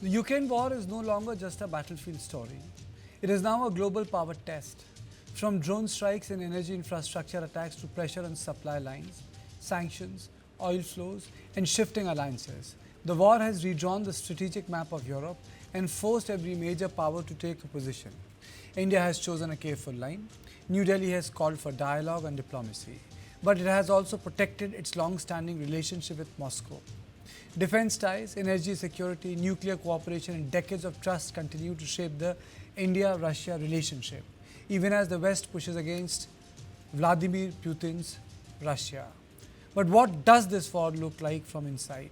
The Ukraine war is no longer just a battlefield story. It is now a global power test. From drone strikes and energy infrastructure attacks to pressure on supply lines, sanctions, oil flows, and shifting alliances, the war has redrawn the strategic map of Europe and forced every major power to take a position. India has chosen a careful line. New Delhi has called for dialogue and diplomacy, but it has also protected its long standing relationship with Moscow. Defense ties, energy security, nuclear cooperation, and decades of trust continue to shape the India Russia relationship, even as the West pushes against Vladimir Putin's Russia. But what does this war look like from inside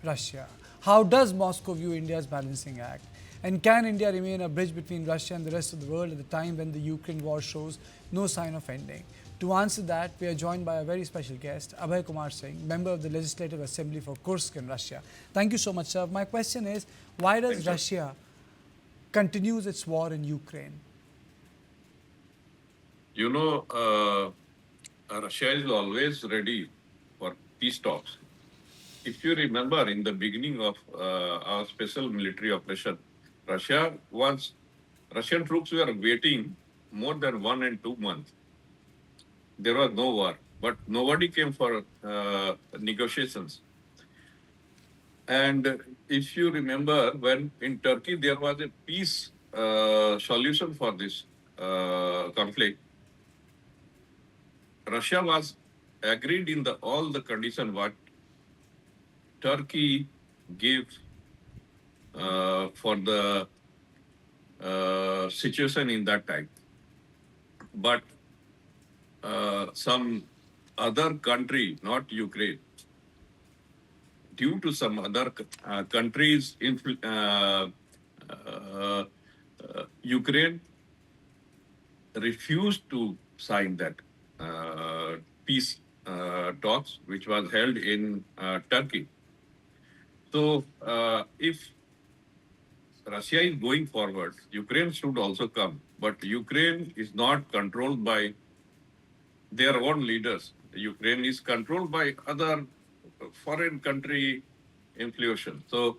Russia? How does Moscow view India's balancing act? And can India remain a bridge between Russia and the rest of the world at the time when the Ukraine war shows no sign of ending? To answer that, we are joined by a very special guest, Abhay Kumar Singh, member of the Legislative Assembly for Kursk in Russia. Thank you so much, sir. My question is, why does Russia continue its war in Ukraine? You know, Russia is always ready for peace talks. If you remember, in the beginning of our special military operation, Russian troops were waiting more than 1 and 2 months. There was no war, but nobody came for negotiations. And if you remember, when in Turkey there was a peace solution for this conflict, Russia was agreed in all the conditions what Turkey gave for the situation in that time. But some other country, not Ukraine, due to some other countries, Ukraine refused to sign that peace talks, which was held in Turkey. So if Russia is going forward, Ukraine should also come. But Ukraine is not controlled by their own leaders. Ukraine is controlled by other foreign country influence. So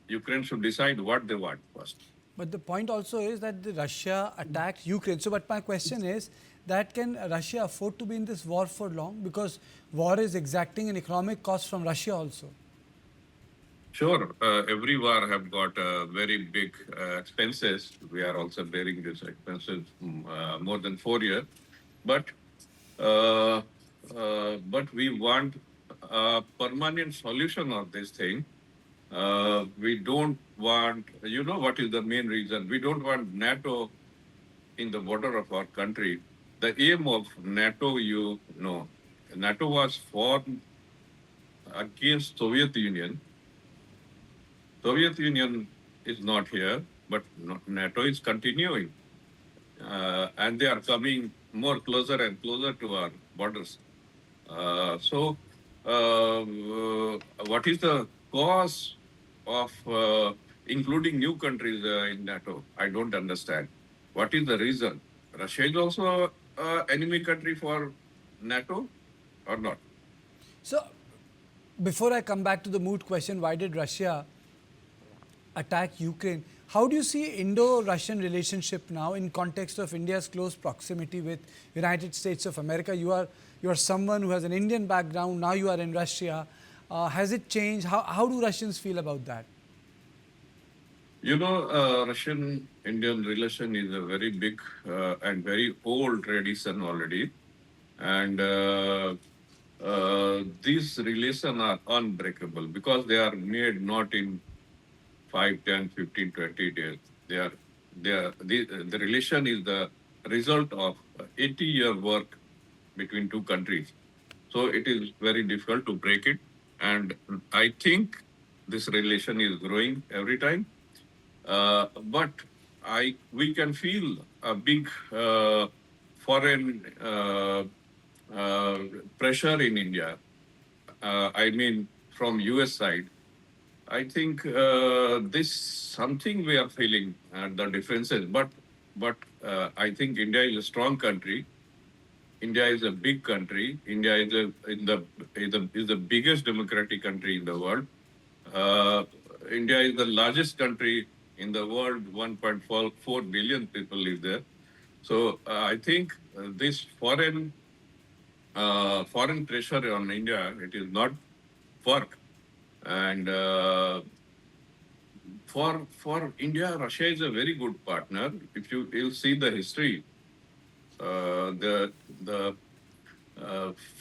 Ukraine should decide what they want first. But the point also is that Russia attacked Ukraine. So, but my question is that can Russia afford to be in this war for long? Because war is exacting an economic cost from Russia also. Sure, every war have got very big expenses. We are also bearing these expenses more than 4 years. But we want a permanent solution of this thing. We don't want, you know what is the main reason? We don't want NATO in the border of our country. The aim of NATO, you know, NATO was formed against Soviet Union. Soviet Union is not here, but NATO is continuing. And they are coming more closer and closer to our borders. So what is the cause of including new countries in NATO? I don't understand. What is the reason? Russia is also an enemy country for NATO or not? So, before I come back to the moot question, why did Russia attack Ukraine? How do you see Indo-Russian relationship now in context of India's close proximity with United States of America? You are someone who has an Indian background. Now you are in Russia. Has it changed? How do Russians feel about that? You know, Russian-Indian relation is a very big and very old tradition already. And these relations are unbreakable because they are made not in 5, 10, 15, 20 days. The relation is the result of 80-year work between two countries. So it is very difficult to break it. And I think this relation is growing every time. But we can feel a big foreign pressure in India. I mean, from US side. I think this something we are feeling the differences, but I think India is a strong country. India is a big country. India is the biggest democratic country in the world. India is the largest country in the world. 1.4 billion people live there. So I think this foreign pressure on India, it is not work. And for India, Russia is a very good partner. If you'll see the history, the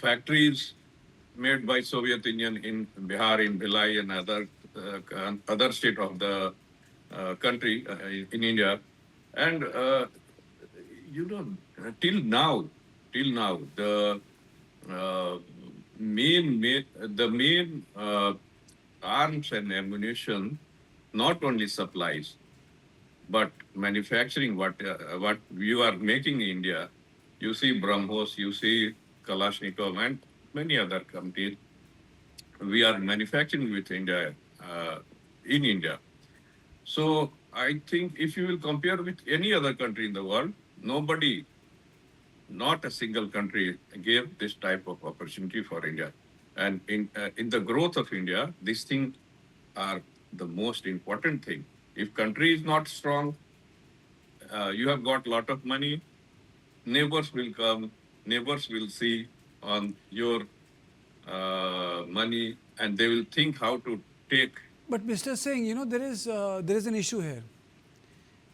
factories made by Soviet Union in Bihar, in Bhilai, and other state of the country in India, and you know, till now, uh, the main arms and ammunition not only supplies but manufacturing what you are making in India. You see BrahMos, you see Kalashnikov, and many other companies. We are manufacturing with India in India. So I think if you will compare with any other country in the world, nobody, not a single country, gave this type of opportunity for India. And in the growth of India, these things are the most important thing. If country is not strong, you have got lot of money, neighbors will come, neighbors will see on your money, and they will think how to take. But Mr. Singh, there is an issue here.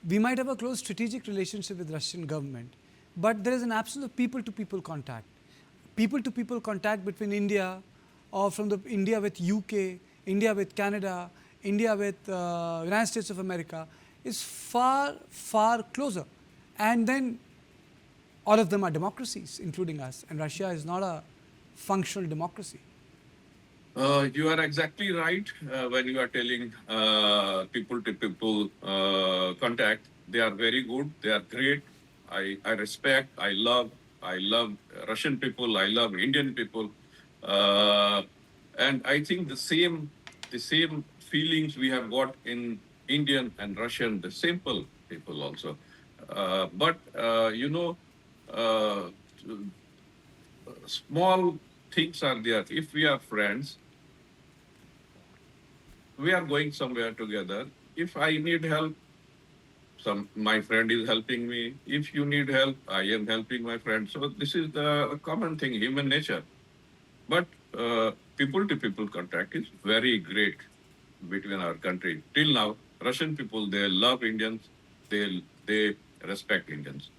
We might have a close strategic relationship with Russian government, but there is an absence of people-to-people contact. People-to-people contact between India, or from the India with UK, India with Canada, India with United States of America, is far, far closer. And then all of them are democracies, including us, and Russia is not a functional democracy. You are exactly right when you are telling people-to-people contact. They are very good. They are great. I respect. I love Russian people. I love Indian people, and I think the same feelings we have got in Indian and Russian, the simple people also. But small things are there. If we are friends, we are going somewhere together. If I need help, my friend is helping me. If you need help, I am helping my friend. So this is the common thing, human nature. But people-to-people contact is very great between our country. Till now, Russian people, they love Indians. They respect Indians.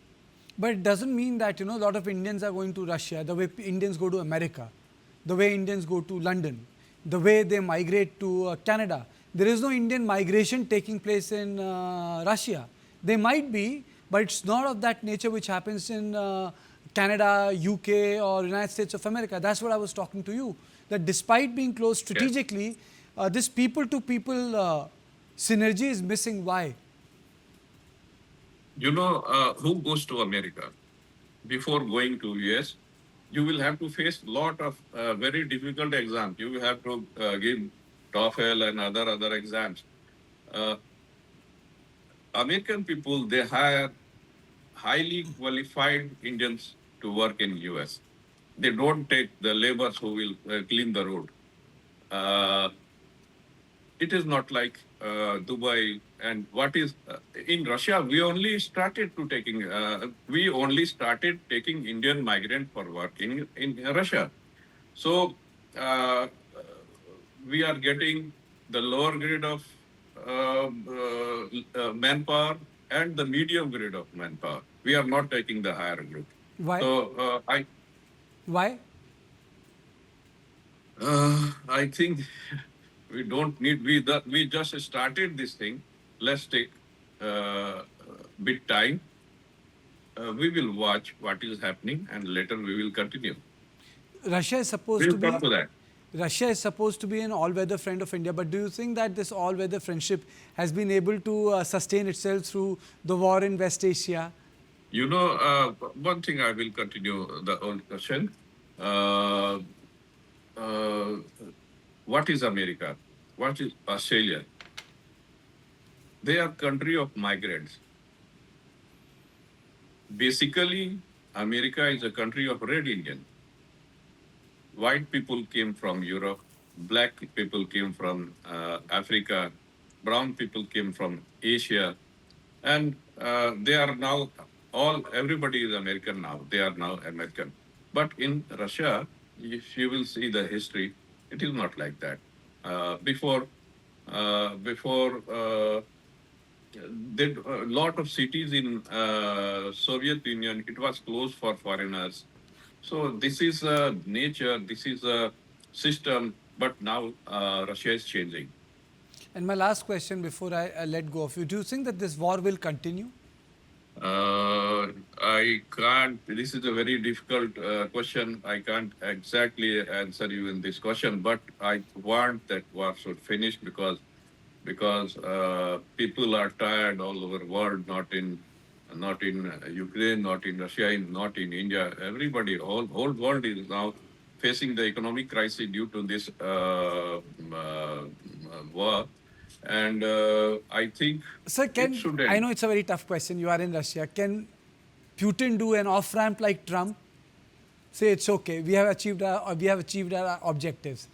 But it doesn't mean that a lot of Indians are going to Russia the way Indians go to America, the way Indians go to London, the way they migrate to Canada. There is no Indian migration taking place in Russia. They might be, but it's not of that nature which happens in Canada, UK, or United States of America. That's what I was talking to you. That despite being close strategically, this people-to-people synergy is missing. Why? Who goes to America? Before going to US, you will have to face lot of very difficult exams. You will have to give TOEFL and other exams. American people, they hire highly qualified Indians to work in US. They don't take the laborers who will clean the road. It is not like Dubai. And what is in Russia? We only started taking Indian migrant for working in Russia. So we are getting the lower grade of manpower and the medium grade of manpower. We are not taking the higher grade. Why? So Why? I think we don't need. We just started this thing. Let's take bit time. We will watch what is happening, and later we will continue. Russia is supposed We'll to be. come to that. Russia is supposed to be an all-weather friend of India, but do you think that this all-weather friendship has been able to sustain itself through the war in West Asia? One thing I will continue the old question. What is America? What is Australia? They are country of migrants. Basically, America is a country of red Indian. White people came from Europe. Black people came from Africa. brown people came from Asia, and they are now everybody is American now. They are now American. But in Russia, if you will see the history, it is not like that. Before a lot of cities in Soviet Union, it was closed for foreigners. So this is a nature, this is a system, but now Russia is changing. And my last question before I let go of you, do you think that this war will continue? I can't, this is a very difficult question. I can't exactly answer you in this question, but I want that war should finish because people are tired all over the world, not in Ukraine, not in Russia, not in India. Everybody, whole world is now facing the economic crisis due to this war. And I think Sir, it should end. I know it's a very tough question. You are in Russia. Can Putin do an off ramp like Trump? Say it's okay. We have achieved our objectives.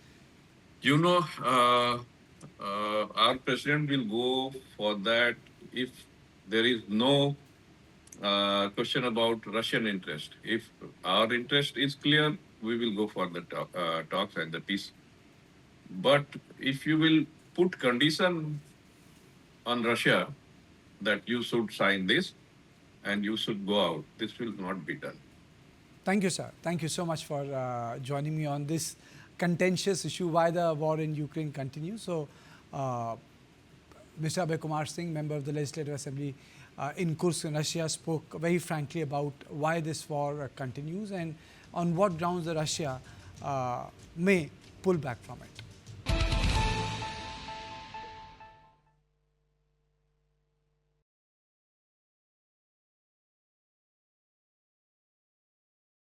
You know, our president will go for that if there is no question about Russian interest. If our interest is clear, we will go for the talks and the peace. But if you will put condition on Russia that you should sign this and you should go out, this will not be done. Thank you, sir. Thank you so much for joining me on this contentious issue, why the war in Ukraine continues. So, Mr. Abhay Kumar Singh, member of the Legislative Assembly in Kursk, Russia, spoke very frankly about why this war continues and on what grounds Russia may pull back from it.